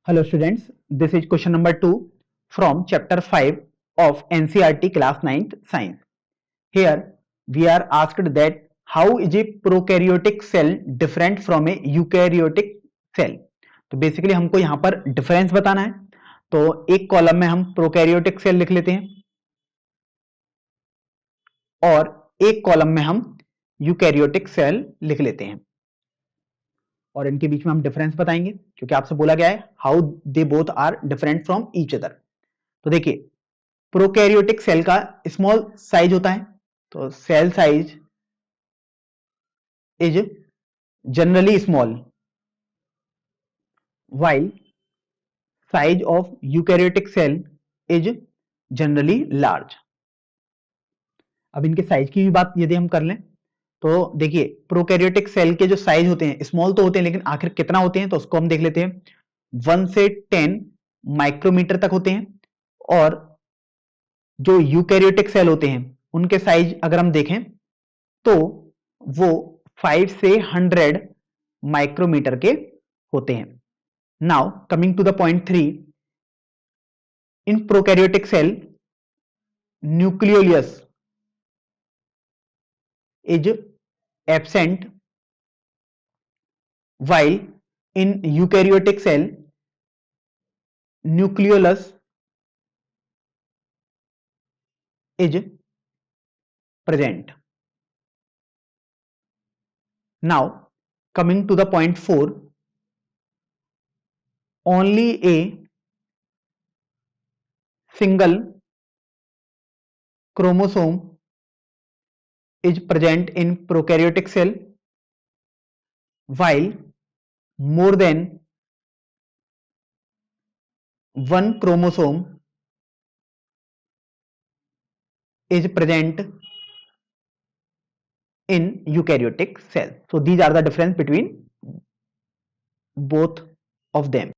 Hello students, this is question number 2 from chapter 5 of NCERT class 9th science. Here we are asked that how is a prokaryotic cell different from a eukaryotic cell. तो basically हमको यहाँ पर difference बताना है. तो एक column में हम प्रोकैरियोटिक सेल लिख लेते हैं और एक कॉलम में हम यूकैरियोटिक सेल लिख लेते हैं और इनके बीच में हम डिफरेंस बताएंगे क्योंकि आपसे बोला गया है how they both are different from each other. तो देखिए प्रोकैरियोटिक सेल का स्मॉल साइज होता है, तो cell size is generally small while size of eukaryotic cell is generally large. अब इनके साइज की भी बात यदि हम कर लें तो देखिए प्रोकैरियोटिक सेल के जो साइज होते हैं स्मॉल तो होते हैं लेकिन आखिर कितना होते हैं तो उसको हम देख लेते हैं. 1 से 10 माइक्रोमीटर तक होते हैं और जो यूकैरियोटिक सेल होते हैं उनके साइज अगर हम देखें तो वो 5 से 100 माइक्रोमीटर के होते हैं. Now coming to the point 3, in prokaryotic cell nucleolus is absent while in eukaryotic cell nucleolus is present. Now coming to the point 4, only a single chromosome is present in prokaryotic cell while more than one chromosome is present in eukaryotic cell. So these are the difference between both of them.